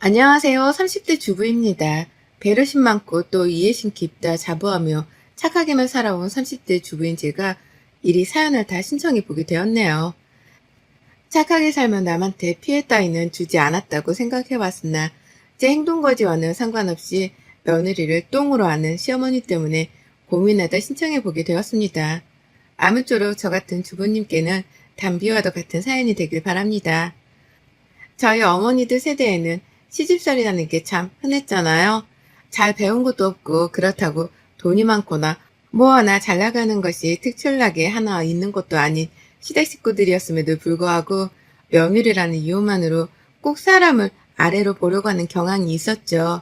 안녕하세요. 30대 주부입니다. 배려심 많고 또 이해심 깊다 자부하며 착하게만 살아온 30대 주부인 제가 이리 사연을 다 신청해 보게 되었네요. 착하게 살면 남한테 피해 따위는 주지 않았다고 생각해 왔으나 제 행동거지와는 상관없이 며느리를 똥으로 하는 시어머니 때문에 고민하다 신청해 보게 되었습니다. 아무쪼록 저 같은 주부님께는 담비와도 같은 사연이 되길 바랍니다. 저희 어머니들 세대에는 시집살이라는 게 참 흔했잖아요. 잘 배운 것도 없고 그렇다고 돈이 많거나 뭐 하나 잘 나가는 것이 특출나게 하나 있는 것도 아닌 시댁 식구들이었음에도 불구하고 며느리라는 이유만으로 꼭 사람을 아래로 보려고 하는 경향이 있었죠.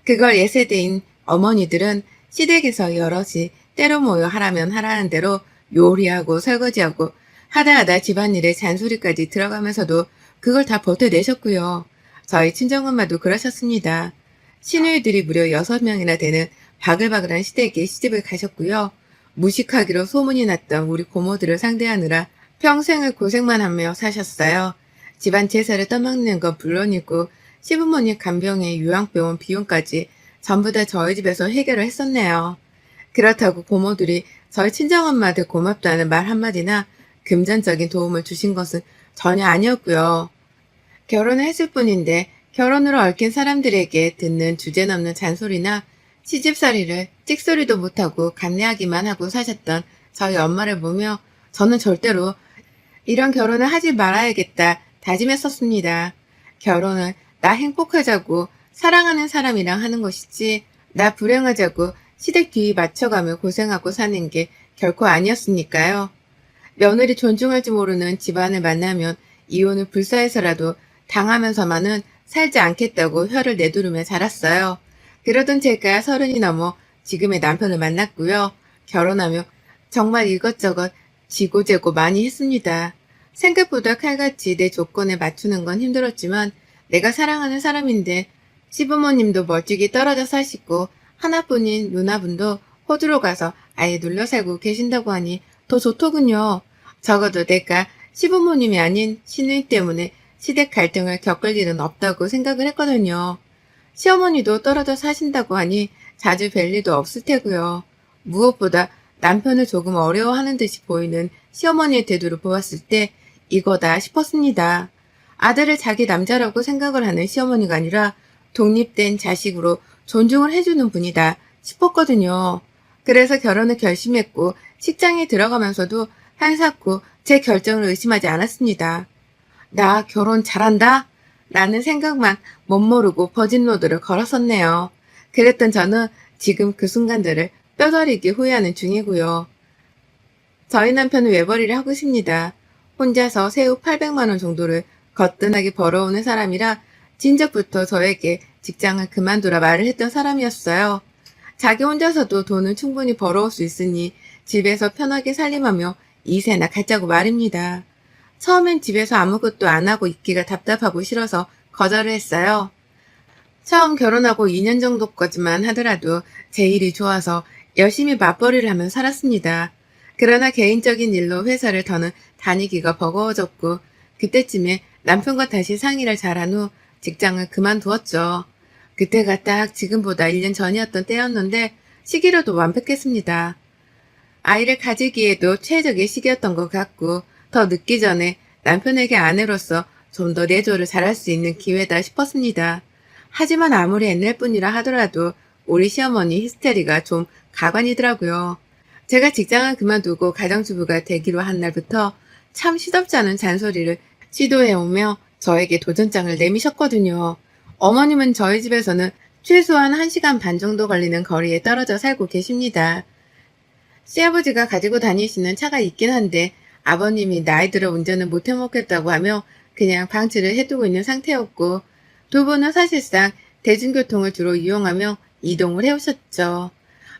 그걸 예세대인 어머니들은 시댁에서 여럿이 때로 모여 하라면 하라는 대로 요리하고 설거지하고 하다 집안일에 잔소리까지 들어가면서도 그걸 다 버텨내셨고요. 저희 친정엄마도 그러셨습니다. 시누이들이 무려 6명이나 되는 바글바글한 시댁에 시집을 가셨고요. 무식하기로 소문이 났던 우리 고모들을 상대하느라 평생을 고생만 하며 사셨어요. 집안 제사를 떠맡는 건 물론이고 시부모님 간병에 요양병원 비용까지 전부 다 저희 집에서 해결을 했었네요. 그렇다고 고모들이 저희 친정엄마한테 고맙다는 말 한마디나 금전적인 도움을 주신 것은 전혀 아니었고요. 결혼을 했을 뿐인데 결혼으로 얽힌 사람들에게 듣는 주제넘는 잔소리나 시집살이를 찍소리도 못하고 감내하기만 하고 사셨던 저희 엄마를 보며 저는 절대로 이런 결혼을 하지 말아야겠다 다짐했었습니다. 결혼을 나 행복하자고 사랑하는 사람이랑 하는 것이지 나 불행하자고 시댁 뒤 맞춰가며 고생하고 사는 게 결코 아니었으니까요. 며느리 존중할지 모르는 집안을 만나면 이혼을 불사해서라도 당하면서만은 살지 않겠다고 혀를 내두르며 자랐어요. 그러던 제가 30이 넘어 지금의 남편을 만났고요. 결혼하며 정말 이것저것 지고재고 많이 했습니다. 생각보다 칼같이 내 조건에 맞추는 건 힘들었지만 내가 사랑하는 사람인데 시부모님도 멀찍이 떨어져 사시고 하나뿐인 누나분도 호주로 가서 아예 눌러 살고 계신다고 하니 더 좋더군요. 적어도 내가 시부모님이 아닌 시누이 때문에 시댁 갈등을 겪을 일은 없다고 생각을 했거든요. 시어머니도 떨어져 사신다고 하니 자주 뵐 일도 없을 테고요. 무엇보다 남편을 조금 어려워하는 듯이 보이는 시어머니의 태도를 보았을 때 이거다 싶었습니다. 아들을 자기 남자라고 생각을 하는 시어머니가 아니라 독립된 자식으로 존중을 해주는 분이다 싶었거든요. 그래서 결혼을 결심했고 직장에 들어가면서도 한사코 제 결정을 의심하지 않았습니다. 나 결혼 잘한다? 라는 생각만 멋모르고 버진로드를 걸었었네요. 그랬던 저는 지금 그 순간들을 뼈저리게 후회하는 중이고요. 저희 남편은 외벌이를 하고 있습니다. 혼자서 세후 800만 원 정도를 거뜬하게 벌어오는 사람이라 진작부터 저에게 직장을 그만두라 말을 했던 사람이었어요. 자기 혼자서도 돈을 충분히 벌어올 수 있으니 집에서 편하게 살림하며 이세나 갖자고 말입니다. 처음엔 집에서 아무것도 안 하고 있기가 답답하고 싫어서 거절을 했어요. 처음 결혼하고 2년 정도까지만 하더라도 제 일이 좋아서 열심히 맞벌이를 하며 살았습니다. 그러나 개인적인 일로 회사를 더는 다니기가 버거워졌고 그때쯤에 남편과 다시 상의를 잘한 후 직장을 그만두었죠. 그때가 딱 지금보다 1년 전이었던 때였는데 시기로도 완벽했습니다. 아이를 가지기에도 최적의 시기였던 것 같고 더 늦기 전에 남편에게 아내로서 좀 더 내조를 잘할 수 있는 기회다 싶었습니다. 하지만 아무리 옛날뿐이라 하더라도 우리 시어머니 히스테리가 좀 가관이더라고요. 제가 직장을 그만두고 가정주부가 되기로 한 날부터 참 시덥지 않은 잔소리를 시도해오며 저에게 도전장을 내미셨거든요. 어머님은 저희 집에서는 최소한 1시간 반 정도 걸리는 거리에 떨어져 살고 계십니다. 시아버지가 가지고 다니시는 차가 있긴 한데 아버님이 나이 들어 운전을 못 해먹겠다고 하며 그냥 방치를 해두고 있는 상태였고 두 분은 사실상 대중교통을 주로 이용하며 이동을 해오셨죠.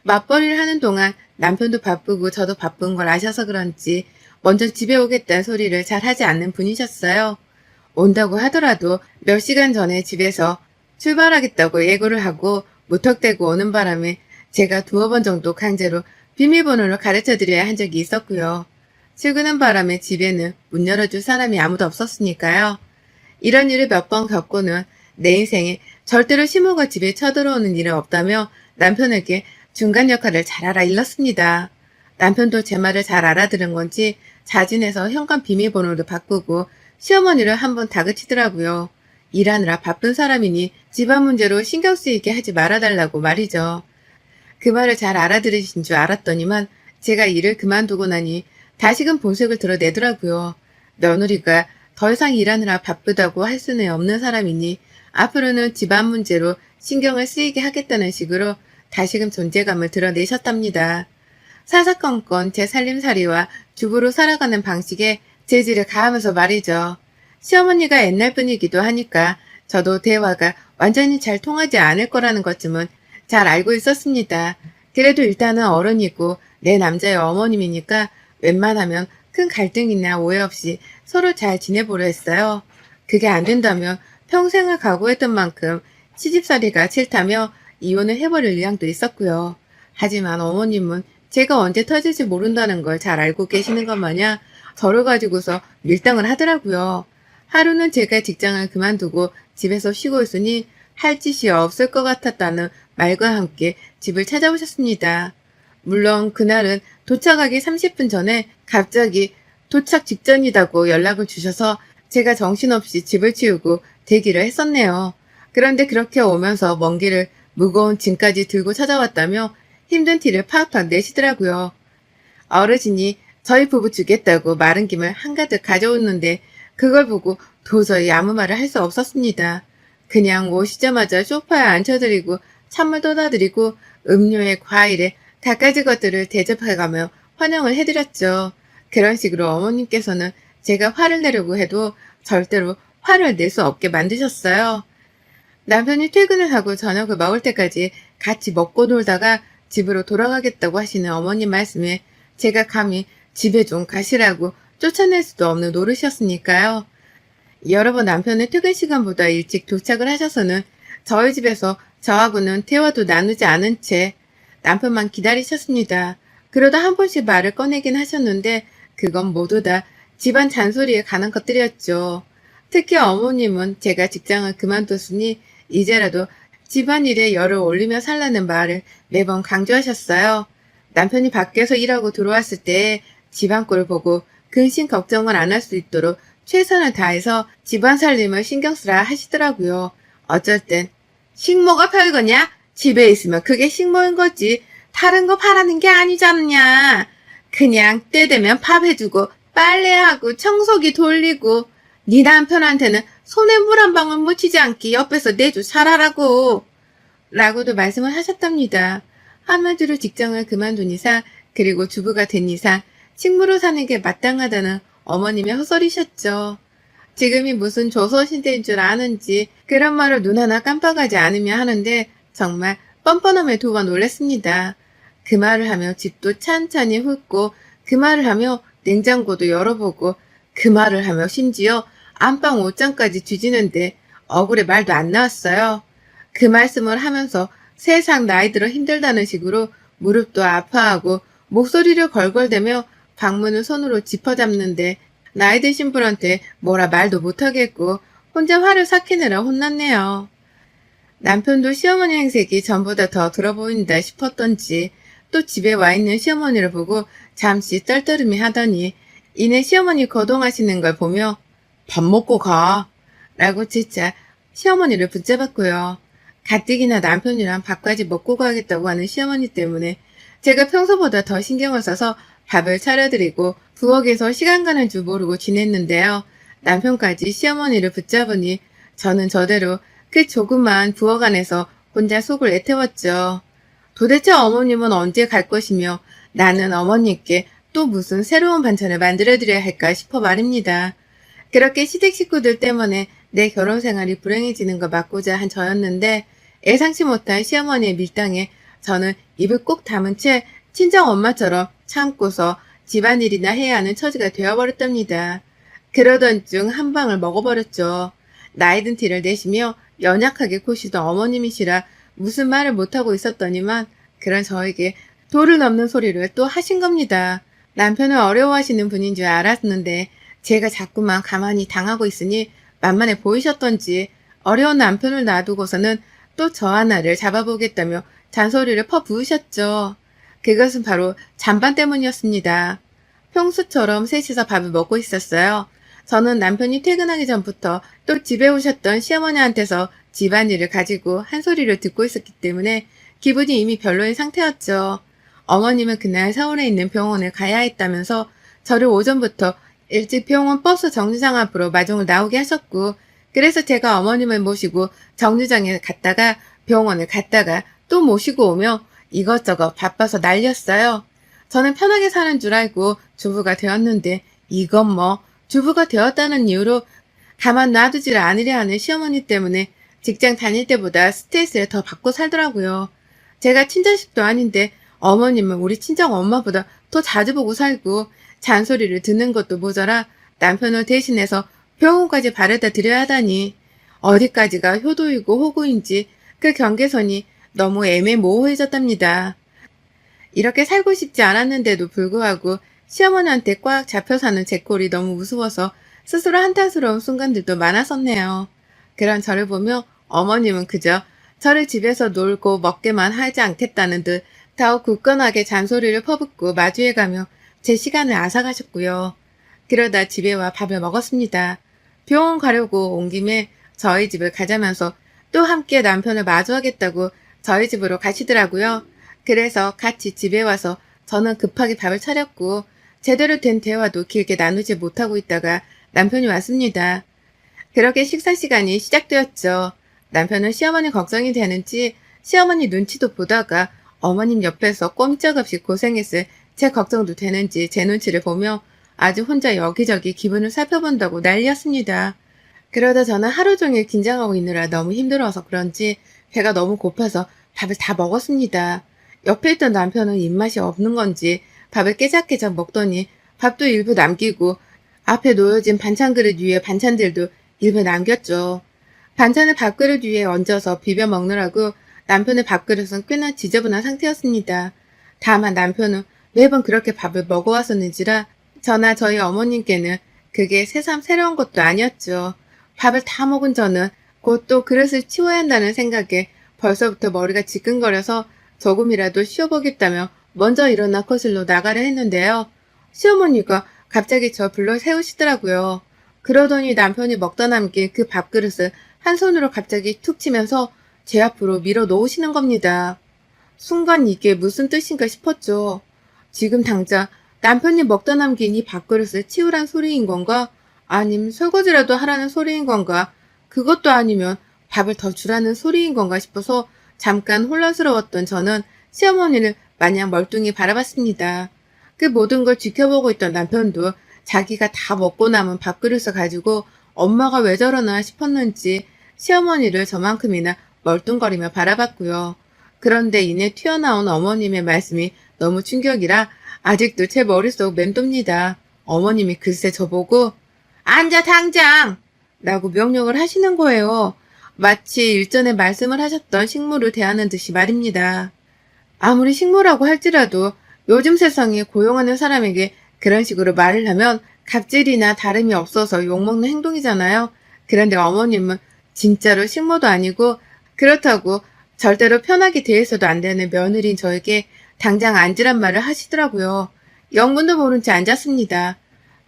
맞벌이를 하는 동안 남편도 바쁘고 저도 바쁜 걸 아셔서 그런지 먼저 집에 오겠다는 소리를 잘 하지 않는 분이셨어요. 온다고 하더라도 몇 시간 전에 집에서 출발하겠다고 예고를 하고 무턱대고 오는 바람에 제가 2번 정도 강제로 비밀번호를 가르쳐드려야 한 적이 있었고요. 출근한 바람에 집에는 문 열어줄 사람이 아무도 없었으니까요. 이런 일을 몇 번 겪고는 내 인생에 절대로 시모가 집에 쳐들어오는 일은 없다며 남편에게 중간 역할을 잘 알아 일렀습니다. 남편도 제 말을 잘 알아들은 건지 자진해서 현관 비밀번호를 바꾸고 시어머니를 한번 다그치더라고요. 일하느라 바쁜 사람이니 집안 문제로 신경 쓰이게 하지 말아달라고 말이죠. 그 말을 잘 알아들으신 줄 알았더니만 제가 일을 그만두고 나니 다시금 본색을 드러내더라고요. 며느리가 더 이상 일하느라 바쁘다고 할 수는 없는 사람이니 앞으로는 집안 문제로 신경을 쓰이게 하겠다는 식으로 다시금 존재감을 드러내셨답니다. 사사건건 제 살림살이와 주부로 살아가는 방식에 재질을 가하면서 말이죠. 시어머니가 옛날 분이기도 하니까 저도 대화가 완전히 잘 통하지 않을 거라는 것쯤은 잘 알고 있었습니다. 그래도 일단은 어른이고 내 남자의 어머님이니까 웬만하면 큰 갈등이나 오해 없이 서로 잘 지내보려 했어요. 그게 안 된다면 평생을 각오했던 만큼 시집살이가 싫다며 이혼을 해버릴 의향도 있었고요. 하지만 어머님은 제가 언제 터질지 모른다는 걸 잘 알고 계시는 것 마냥 저를 가지고서 밀당을 하더라고요. 하루는 제가 직장을 그만두고 집에서 쉬고 있으니 할 짓이 없을 것 같았다는 말과 함께 집을 찾아오셨습니다. 물론 그날은 도착하기 30분 전에 갑자기 도착 직전이라고 연락을 주셔서 제가 정신없이 집을 치우고 대기를 했었네요. 그런데 그렇게 오면서 먼 길을 무거운 짐까지 들고 찾아왔다며 힘든 티를 팍팍 내시더라고요. 어르신이 저희 부부 주겠다고 마른 김을 한가득 가져오는데 그걸 보고 도저히 아무 말을 할 수 없었습니다. 그냥 오시자마자 소파에 앉혀드리고 찬물 떠다드리고 음료에 과일에 갖가지 것들을 대접해가며 환영을 해드렸죠. 그런 식으로 어머님께서는 제가 화를 내려고 해도 절대로 화를 낼 수 없게 만드셨어요. 남편이 퇴근을 하고 저녁을 먹을 때까지 같이 먹고 놀다가 집으로 돌아가겠다고 하시는 어머님 말씀에 제가 감히 집에 좀 가시라고 쫓아낼 수도 없는 노릇이었으니까요. 여러 번 남편의 퇴근 시간보다 일찍 도착을 하셔서는 저희 집에서 저하고는 대화도 나누지 않은 채 남편만 기다리셨습니다. 그러다 한 번씩 말을 꺼내긴 하셨는데 그건 모두 다 집안 잔소리에 관한 것들이었죠. 특히 어머님은 제가 직장을 그만뒀으니 이제라도 집안일에 열을 올리며 살라는 말을 매번 강조하셨어요. 남편이 밖에서 일하고 들어왔을 때 집안 꼴을 보고 근심 걱정을 안 할 수 있도록 최선을 다해서 집안 살림을 신경 쓰라 하시더라고요. 어쩔 땐 식모가 별거냐? 집에 있으면 그게 식모인 거지. 다른 거 바라는 게 아니잖냐. 그냥 때 되면 밥 해주고 빨래하고 청소기 돌리고 네 남편한테는 손에 물 한 방울 묻히지 않게 옆에서 내주 살아라고 라고도 말씀을 하셨답니다. 한마디로 직장을 그만둔 이상 그리고 주부가 된 이상 식모로 사는 게 마땅하다는 어머님의 헛소리셨죠. 지금이 무슨 조선시대인 줄 아는지 그런 말을 눈 하나 깜빡하지 않으며 하는데 정말 뻔뻔함에 두 번 놀랐습니다. 그 말을 하며 집도 찬찬히 훑고 그 말을 하며 냉장고도 열어보고 그 말을 하며 심지어 안방 옷장까지 뒤지는데 억울해 말도 안 나왔어요. 그 말씀을 하면서 세상 나이 들어 힘들다는 식으로 무릎도 아파하고 목소리를 걸걸대며 방문을 손으로 짚어잡는데 나이 드신 분한테 뭐라 말도 못하겠고 혼자 화를 삭히느라 혼났네요. 남편도 시어머니 행색이 전보다 더 들어 보인다 싶었던지 또 집에 와 있는 시어머니를 보고 잠시 떨떠름이 하더니 이내 시어머니 거동하시는 걸 보며 밥 먹고 가 라고 재차 시어머니를 붙잡았고요. 가뜩이나 남편이랑 밥까지 먹고 가겠다고 하는 시어머니 때문에 제가 평소보다 더 신경을 써서 밥을 차려드리고 부엌에서 시간 가는 줄 모르고 지냈는데요. 남편까지 시어머니를 붙잡으니 저는 저대로 그 조그만 부엌 안에서 혼자 속을 애태웠죠. 도대체 어머님은 언제 갈 것이며 나는 어머님께 또 무슨 새로운 반찬을 만들어드려야 할까 싶어 말입니다. 그렇게 시댁 식구들 때문에 내 결혼 생활이 불행해지는 걸 막고자 한 저였는데 예상치 못한 시어머니의 밀당에 저는 입을 꼭 다문 채 친정 엄마처럼 참고서 집안일이나 해야 하는 처지가 되어버렸답니다. 그러던 중 한 방을 먹어버렸죠. 나이든 티를 내시며 연약하게 고시던 어머님이시라 무슨 말을 못하고 있었더니만 그런 저에게 도를 넘는 소리를 또 하신 겁니다. 남편을 어려워하시는 분인 줄 알았는데 제가 자꾸만 가만히 당하고 있으니 만만해 보이셨던지 어려운 남편을 놔두고서는 또 저 하나를 잡아보겠다며 잔소리를 퍼부으셨죠. 그것은 바로 잔반 때문이었습니다. 평소처럼 셋이서 밥을 먹고 있었어요. 저는 남편이 퇴근하기 전부터 또 집에 오셨던 시어머니한테서 집안일을 가지고 한 소리를 듣고 있었기 때문에 기분이 이미 별로인 상태였죠. 어머님은 그날 서울에 있는 병원에 가야 했다면서 저를 오전부터 일찍 병원 버스 정류장 앞으로 마중을 나오게 하셨고, 그래서 제가 어머님을 모시고 정류장에 갔다가 병원을 갔다가 또 모시고 오며 이것저것 바빠서 난리였어요. 저는 편하게 사는 줄 알고 주부가 되었는데 이건 뭐 주부가 되었다는 이유로 가만 놔두지를 않으려 하는 시어머니 때문에 직장 다닐 때보다 스트레스를 더 받고 살더라고요. 제가 친자식도 아닌데 어머님은 우리 친정 엄마보다 더 자주 보고 살고 잔소리를 듣는 것도 모자라 남편을 대신해서 병원까지 바래다 드려야 하다니 어디까지가 효도이고 호구인지 그 경계선이 너무 애매모호해졌답니다. 이렇게 살고 싶지 않았는데도 불구하고 시어머니한테 꽉 잡혀 사는 제 꼴이 너무 우스워서 스스로 한탄스러운 순간들도 많았었네요. 그런 저를 보며 어머님은 그저 저를 집에서 놀고 먹게만 하지 않겠다는 듯 더욱 굳건하게 잔소리를 퍼붓고 마주해가며 제 시간을 앗아가셨고요. 그러다 집에 와 밥을 먹었습니다. 병원 가려고 온 김에 저희 집을 가자면서 또 함께 남편을 마주하겠다고 저희 집으로 가시더라고요. 그래서 같이 집에 와서 저는 급하게 밥을 차렸고 제대로 된 대화도 길게 나누지 못하고 있다가 남편이 왔습니다. 그렇게 식사 시간이 시작되었죠. 남편은 시어머니 걱정이 되는지 시어머니 눈치도 보다가 어머님 옆에서 꼼짝없이 고생했을 제 걱정도 되는지 제 눈치를 보며 아주 혼자 여기저기 기분을 살펴본다고 난리였습니다. 그러다 저는 하루 종일 긴장하고 있느라 너무 힘들어서 그런지 배가 너무 고파서 밥을 다 먹었습니다. 옆에 있던 남편은 입맛이 없는 건지 밥을 깨작깨작 먹더니 밥도 일부 남기고 앞에 놓여진 반찬 그릇 위에 반찬들도 일부 남겼죠. 반찬을 밥그릇 위에 얹어서 비벼 먹느라고 남편의 밥그릇은 꽤나 지저분한 상태였습니다. 다만 남편은 매번 그렇게 밥을 먹어왔었는지라 저나 저희 어머님께는 그게 새삼 새로운 것도 아니었죠. 밥을 다 먹은 저는 곧 또 그릇을 치워야 한다는 생각에 벌써부터 머리가 지끈거려서 조금이라도 쉬어보겠다며 먼저 일어나 거실로 나가려 했는데요. 시어머니가 갑자기 저 불러 세우시더라고요. 그러더니 남편이 먹다 남긴 그 밥그릇을 한 손으로 갑자기 툭 치면서 제 앞으로 밀어 놓으시는 겁니다. 순간 이게 무슨 뜻인가 싶었죠. 지금 당장 남편이 먹다 남긴 이 밥그릇을 치우란 소리인 건가? 아님 설거지라도 하라는 소리인 건가? 그것도 아니면 밥을 더 주라는 소리인 건가 싶어서 잠깐 혼란스러웠던 저는 시어머니를 마냥 멀뚱히 바라봤습니다. 그 모든 걸 지켜보고 있던 남편도 자기가 다 먹고 남은 밥그릇을 가지고 엄마가 왜 저러나 싶었는지 시어머니를 저만큼이나 멀뚱거리며 바라봤고요. 그런데 이내 튀어나온 어머님의 말씀이 너무 충격이라 아직도 제 머릿속 맴돕니다. 어머님이 글쎄 저보고 앉아 당장! 라고 명령을 하시는 거예요. 마치 일전에 말씀을 하셨던 식물을 대하는 듯이 말입니다. 아무리 식물이라고 할지라도 요즘 세상에 고용하는 사람에게 그런 식으로 말을 하면 갑질이나 다름이 없어서 욕먹는 행동이잖아요. 그런데 어머님은 진짜로 식모도 아니고 그렇다고 절대로 편하게 대해서도 안 되는 며느리인 저에게 당장 앉으란 말을 하시더라고요. 영문도 모른 채 앉았습니다.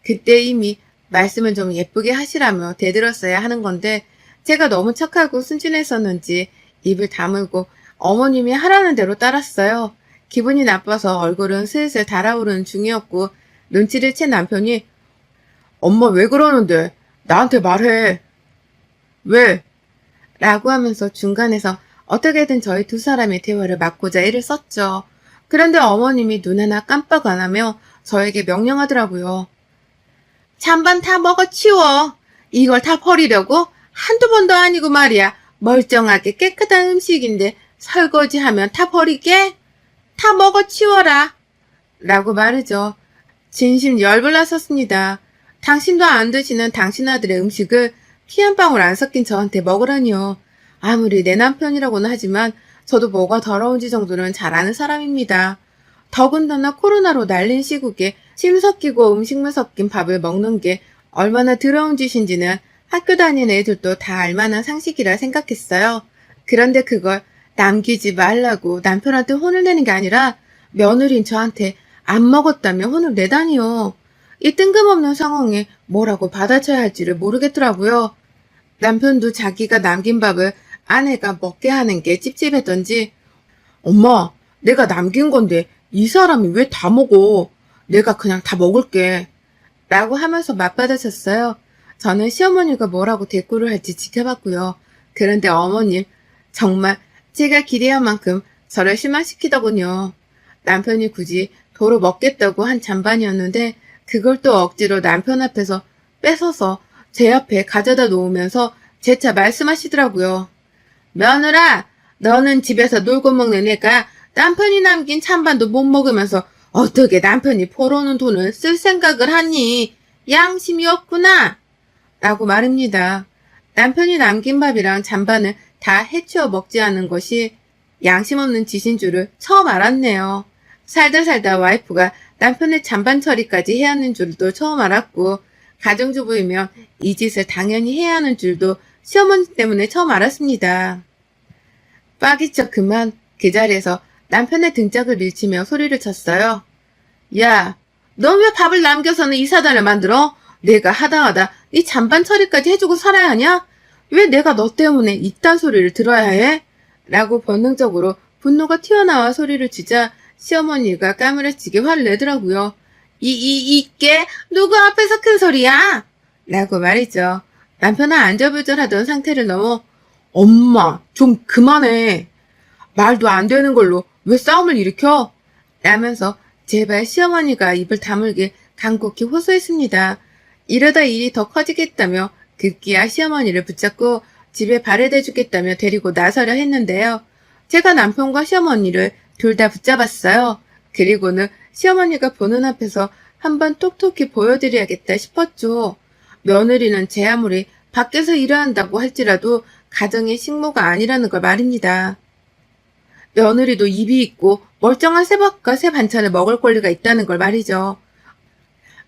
그때 이미 말씀을 좀 예쁘게 하시라며 대들었어야 하는 건데 제가 너무 착하고 순진했었는지 입을 다물고 어머님이 하라는 대로 따랐어요. 기분이 나빠서 얼굴은 슬슬 달아오르는 중이었고 눈치를 챈 남편이 엄마 왜 그러는데? 나한테 말해. 왜? 라고 하면서 중간에서 어떻게든 저희 두 사람의 대화를 막고자 애를 썼죠. 그런데 어머님이 눈 하나 깜빡 안 하며 저에게 명령하더라고요. 잔반 다 먹어 치워. 이걸 다 버리려고? 한두 번도 아니고 말이야. 멀쩡하게 깨끗한 음식인데 설거지하면 다 버리게? 다 먹어 치워라. 라고 말이죠. 진심 열불 났었습니다. 당신도 안 드시는 당신 아들의 음식을 피 한 방울 안 섞인 저한테 먹으라니요. 아무리 내 남편이라고는 하지만 저도 뭐가 더러운지 정도는 잘 아는 사람입니다. 더군다나 코로나로 날린 시국에 침 섞이고 음식물 섞인 밥을 먹는 게 얼마나 더러운 짓인지는 학교 다니는 애들도 다 알만한 상식이라 생각했어요. 그런데 그걸 남기지 말라고 남편한테 혼을 내는 게 아니라 며느리인 저한테 안 먹었다며 혼을 내다니요. 이 뜬금없는 상황에 뭐라고 받아쳐야 할지를 모르겠더라고요. 남편도 자기가 남긴 밥을 아내가 먹게 하는 게 찝찝했던지 엄마, 내가 남긴 건데 이 사람이 왜 다 먹어? 내가 그냥 다 먹을게. 라고 하면서 맞받아쳤어요. 저는 시어머니가 뭐라고 대꾸를 할지 지켜봤고요. 그런데 어머님, 정말 제가 기대한 만큼 저를 실망시키더군요. 남편이 굳이 도로 먹겠다고 한 잔반이었는데 그걸 또 억지로 남편 앞에서 뺏어서 제 앞에 가져다 놓으면서 재차 말씀하시더라고요. 며느라, 너는 집에서 놀고 먹는 애가 남편이 남긴 찬반도 못 먹으면서 어떻게 남편이 벌어오는 돈을 쓸 생각을 하니? 양심이 없구나! 라고 말합니다. 남편이 남긴 밥이랑 잔반을 다 해치워 먹지 않은 것이 양심 없는 짓인 줄을 처음 알았네요. 살다 살다 와이프가 남편의 잔반 처리까지 해야 하는 줄도 처음 알았고, 가정주부이면 이 짓을 당연히 해야 하는 줄도 시어머니 때문에 처음 알았습니다. 빠기쳐 그만 그 자리에서 남편의 등짝을 밀치며 소리를 쳤어요. 야, 너 왜 밥을 남겨서는 이 사단을 만들어? 내가 하다 네 잔반 처리까지 해주고 살아야 하냐? 왜 내가 너 때문에 이딴 소리를 들어야 해? 라고 본능적으로 분노가 튀어나와 소리를 치자 시어머니가 까무러치게 화를 내더라고요. 이게 누구 앞에서 큰 소리야? 라고 말이죠. 남편은 안절부절하던 상태를 넘어 엄마 좀 그만해. 말도 안 되는 걸로 왜 싸움을 일으켜? 라면서 제발 시어머니가 입을 다물길 간곡히 호소했습니다. 이러다 일이 더 커지겠다며 급기야 시어머니를 붙잡고 집에 발을 대주겠다며 데리고 나서려 했는데요. 제가 남편과 시어머니를 둘 다 붙잡았어요. 그리고는 시어머니가 보는 앞에서 한번 톡톡히 보여드려야겠다 싶었죠. 며느리는 제 아무리 밖에서 일을 한다고 할지라도 가정의 식모가 아니라는 걸 말입니다. 며느리도 입이 있고 멀쩡한 새밥과 새 반찬을 먹을 권리가 있다는 걸 말이죠.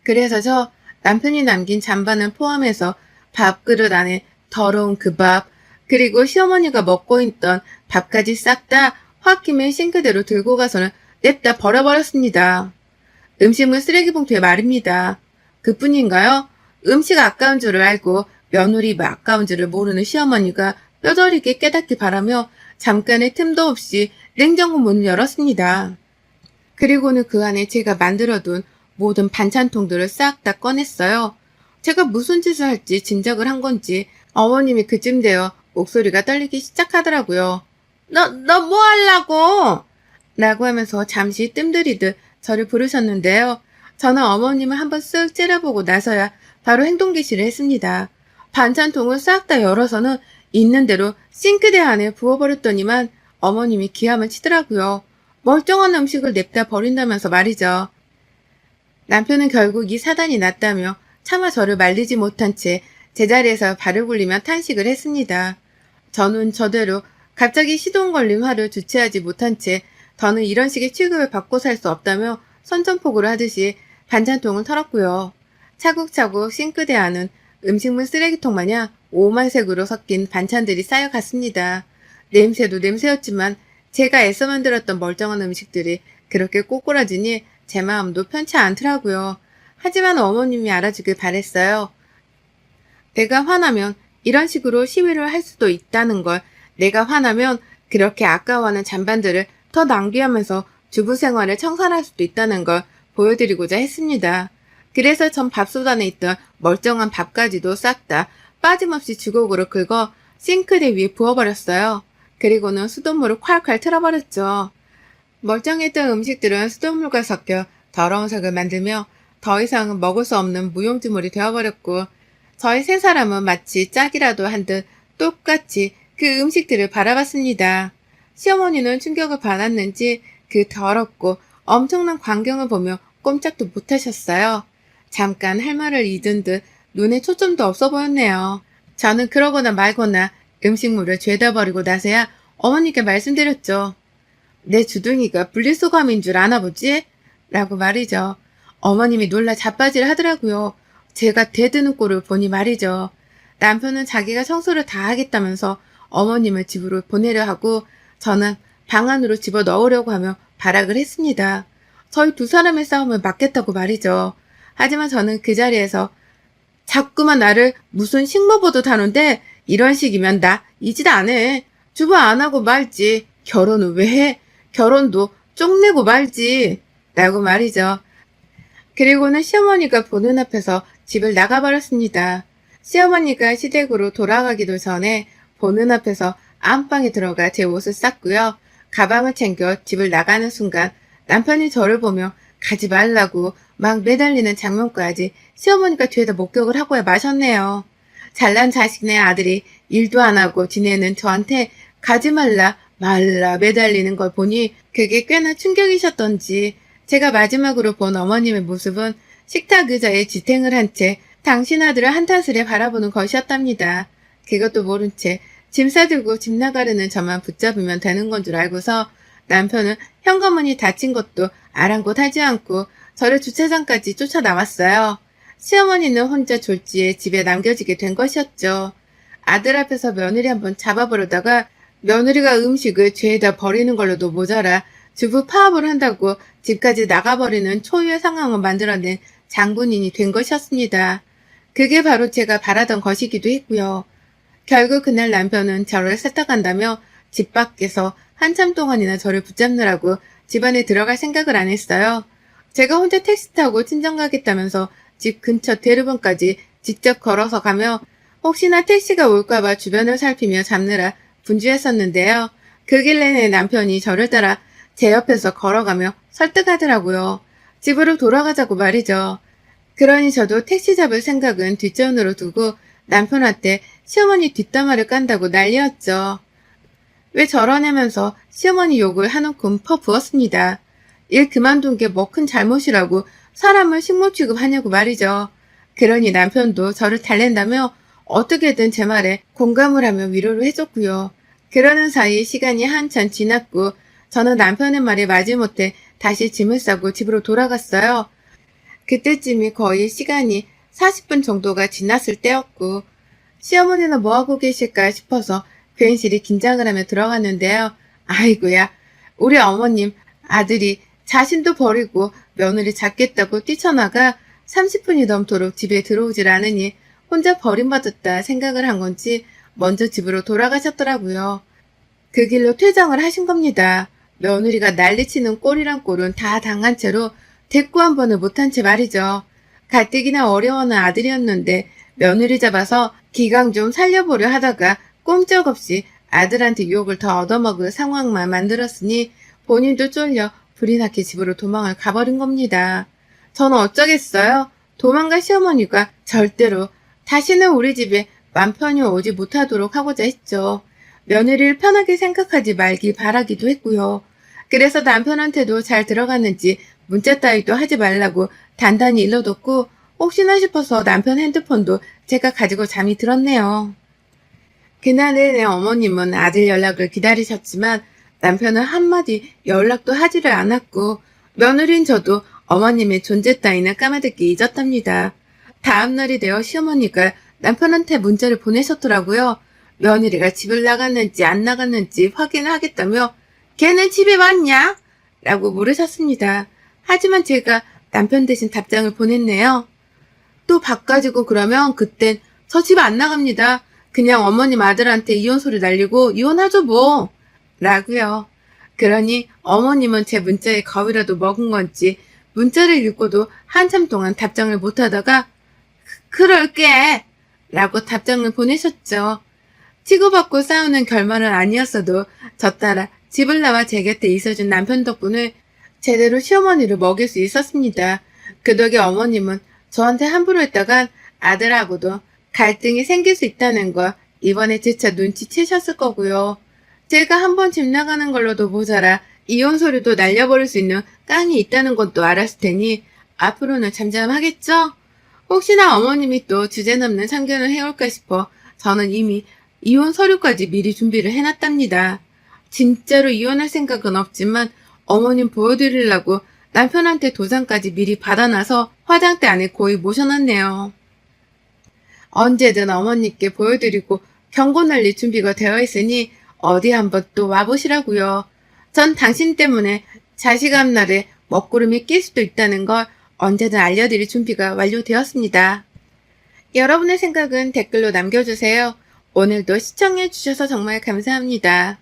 그래서 저 남편이 남긴 잔반을 포함해서 밥그릇 안에 더러운 그 밥, 그리고 시어머니가 먹고 있던 밥까지 싹 다 홧김에 싱크대로 들고 가서는 냅다 버려버렸습니다. 음식물 쓰레기 봉투에 말입니다. 그뿐인가요? 음식 아까운 줄을 알고 며느리 아까운 줄을 모르는 시어머니가 뼈저리게 깨닫기 바라며 잠깐의 틈도 없이 냉장고 문을 열었습니다. 그리고는 그 안에 제가 만들어둔 모든 반찬통들을 싹 다 꺼냈어요. 제가 무슨 짓을 할지 짐작을 한 건지 어머님이 그쯤 되어 목소리가 떨리기 시작하더라고요. 너 뭐 하려고? 라고 하면서 잠시 뜸들이듯 저를 부르셨는데요. 저는 어머님을 한번 쓱 째려보고 나서야 바로 행동 개시를 했습니다. 반찬통을 싹 다 열어서는 있는 대로 싱크대 안에 부어버렸더니만 어머님이 기함을 치더라고요. 멀쩡한 음식을 냅다 버린다면서 말이죠. 남편은 결국 이 사단이 났다며 차마 저를 말리지 못한 채 제자리에서 발을 굴리며 탄식을 했습니다. 저는 저대로 갑자기 시동 걸린 화를 주체하지 못한 채 더는 이런 식의 취급을 받고 살 수 없다며 선전포고를 하듯이 반찬통을 털었고요. 차곡차곡 싱크대 안은 음식물 쓰레기통 마냥 오만색으로 섞인 반찬들이 쌓여갔습니다. 냄새도 냄새였지만 제가 애써 만들었던 멀쩡한 음식들이 그렇게 꼬꾸라지니 제 마음도 편치 않더라고요. 하지만 어머님이 알아주길 바랬어요. 내가 화나면 이런 식으로 시위를 할 수도 있다는 걸, 내가 화나면 그렇게 아까워하는 잔반들을 더 낭비하면서 주부 생활을 청산할 수도 있다는 걸 보여드리고자 했습니다. 그래서 전 밥솥 안에 있던 멀쩡한 밥까지도 싹 다 빠짐없이 주걱으로 긁어 싱크대 위에 부어버렸어요. 그리고는 수돗물을 콸콸 틀어버렸죠. 멀쩡했던 음식들은 수돗물과 섞여 더러운 색을 만들며 더 이상은 먹을 수 없는 무용지물이 되어버렸고, 저희 세 사람은 마치 짝이라도 한 듯 똑같이 그 음식들을 바라봤습니다. 시어머니는 충격을 받았는지 그 더럽고 엄청난 광경을 보며 꼼짝도 못하셨어요. 잠깐 할 말을 잊은 듯 눈에 초점도 없어 보였네요. 저는 그러거나 말거나 음식물을 죄다 버리고 나서야 어머니께 말씀드렸죠. 내 주둥이가 분리수거함인 줄 아나 보지? 라고 말이죠. 어머님이 놀라 자빠질 하더라고요. 제가 대드는 꼴을 보니 말이죠. 남편은 자기가 청소를 다 하겠다면서 어머님을 집으로 보내려 하고 저는 방 안으로 집어 넣으려고 하며 발악을 했습니다. 저희 두 사람의 싸움을 막겠다고 말이죠. 하지만 저는 그 자리에서 자꾸만 나를 무슨 식모보듯 하는데 이런 식이면 나 이 짓 안 해. 주부 안 하고 말지. 결혼은 왜 해? 결혼도 쪽내고 말지. 라고 말이죠. 그리고는 시어머니가 보는 앞에서 집을 나가버렸습니다. 시어머니가 시댁으로 돌아가기도 전에 보는 앞에서 안방에 들어가 제 옷을 쌌고요. 가방을 챙겨 집을 나가는 순간 남편이 저를 보며 가지 말라고 막 매달리는 장면까지 시어머니가 뒤에다 목격을 하고야 마셨네요. 잘난 자식네 아들이 일도 안 하고 지내는 저한테 가지 말라 매달리는 걸 보니 그게 꽤나 충격이셨던지 제가 마지막으로 본 어머님의 모습은 식탁 의자에 지탱을 한 채 당신 아들을 한탄스레 바라보는 것이었답니다. 그것도 모른 채 짐 싸들고 집 나가려는 저만 붙잡으면 되는 건 줄 알고서 남편은 현관문이 닫힌 것도 아랑곳하지 않고 저를 주차장까지 쫓아나왔어요. 시어머니는 혼자 졸지에 집에 남겨지게 된 것이었죠. 아들 앞에서 며느리 한번 잡아보려다가 며느리가 음식을 죄에다 버리는 걸로도 모자라 주부 파업을 한다고 집까지 나가버리는 초유의 상황을 만들어낸 장본인이 된 것이었습니다. 그게 바로 제가 바라던 것이기도 했고요. 결국 그날 남편은 저를 세탁한다며 집 밖에서 한참 동안이나 저를 붙잡느라고 집 안에 들어갈 생각을 안 했어요. 제가 혼자 택시 타고 친정 가겠다면서 집 근처 대로변까지 직접 걸어서 가며 혹시나 택시가 올까봐 주변을 살피며 잡느라 분주했었는데요. 그 길 내내 남편이 저를 따라 제 옆에서 걸어가며 설득하더라고요. 집으로 돌아가자고 말이죠. 그러니 저도 택시 잡을 생각은 뒷전으로 두고 남편한테 시어머니 뒷담화를 깐다고 난리였죠. 왜 저러냐면서 시어머니 욕을 한 움큼 퍼부었습니다. 일 그만둔 게 뭐 큰 잘못이라고 사람을 식모 취급하냐고 말이죠. 그러니 남편도 저를 달랜다며 어떻게든 제 말에 공감을 하며 위로를 해줬고요. 그러는 사이 시간이 한참 지났고 저는 남편의 말에 마지못해 다시 짐을 싸고 집으로 돌아갔어요. 그때쯤이 거의 시간이 40분 정도가 지났을 때였고 시어머니는 뭐하고 계실까 싶어서 괜시리 긴장을 하며 들어갔는데요. 아이고야, 우리 어머님 아들이 자신도 버리고 며느리 잡겠다고 뛰쳐나가 30분이 넘도록 집에 들어오질 않으니 혼자 버림받았다 생각을 한 건지 먼저 집으로 돌아가셨더라고요. 그 길로 퇴장을 하신 겁니다. 며느리가 난리치는 꼴이란 꼴은 다 당한 채로 대꾸 한 번을 못한 채 말이죠. 가뜩이나 어려워하는 아들이었는데 며느리 잡아서 기강 좀 살려보려 하다가 꼼짝없이 아들한테 유혹을 더 얻어먹을 상황만 만들었으니 본인도 쫄려 불이 나게 집으로 도망을 가버린 겁니다. 저는 어쩌겠어요? 도망간 시어머니가 절대로 다시는 우리 집에 맘 편히 오지 못하도록 하고자 했죠. 며느리를 편하게 생각하지 말기 바라기도 했고요. 그래서 남편한테도 잘 들어갔는지 문자 따위도 하지 말라고 단단히 일러뒀고 혹시나 싶어서 남편 핸드폰도 제가 가지고 잠이 들었네요. 그날 내내 어머님은 아들 연락을 기다리셨지만 남편은 한마디 연락도 하지를 않았고 며느리인 저도 어머님의 존재 따위는 까마득히 잊었답니다. 다음날이 되어 시어머니가 남편한테 문자를 보내셨더라고요. 며느리가 집을 나갔는지 안 나갔는지 확인하겠다며 걔는 집에 왔냐? 라고 물으셨습니다. 하지만 제가 남편 대신 답장을 보냈네요. 또 바꿔지고 그러면 그땐 저 집 안 나갑니다. 그냥 어머님 아들한테 이혼 소리 날리고 이혼하죠 뭐. 라고요. 그러니 어머님은 제 문자에 겁이라도 먹은 건지 문자를 읽고도 한참 동안 답장을 못하다가 그럴게 라고 답장을 보내셨죠. 치고받고 싸우는 결말은 아니었어도 저 따라 집을 나와 제 곁에 있어준 남편 덕분에 제대로 시어머니를 먹일 수 있었습니다. 그 덕에 어머님은 저한테 함부로 했다간 아들하고도 갈등이 생길 수 있다는 거 이번에 재차 눈치채셨을 거고요. 제가 한번 집 나가는 걸로도 모자라 이혼 소리도 날려버릴 수 있는 깡이 있다는 것도 알았을 테니 앞으로는 잠잠하겠죠? 혹시나 어머님이 또 주제넘는 참견을 해올까 싶어 저는 이미 이혼 서류까지 미리 준비를 해놨답니다. 진짜로 이혼할 생각은 없지만 어머님 보여드리려고 남편한테 도장까지 미리 받아놔서 화장대 안에 고이 모셔놨네요. 언제든 어머니께 보여드리고 경고 날릴 준비가 되어 있으니 어디 한번 또 와보시라고요. 전 당신 때문에 자식 앞날에 먹구름이 낄 수도 있다는 걸 언제든 알려드릴 준비가 완료되었습니다. 여러분의 생각은 댓글로 남겨주세요. 오늘도 시청해주셔서 정말 감사합니다.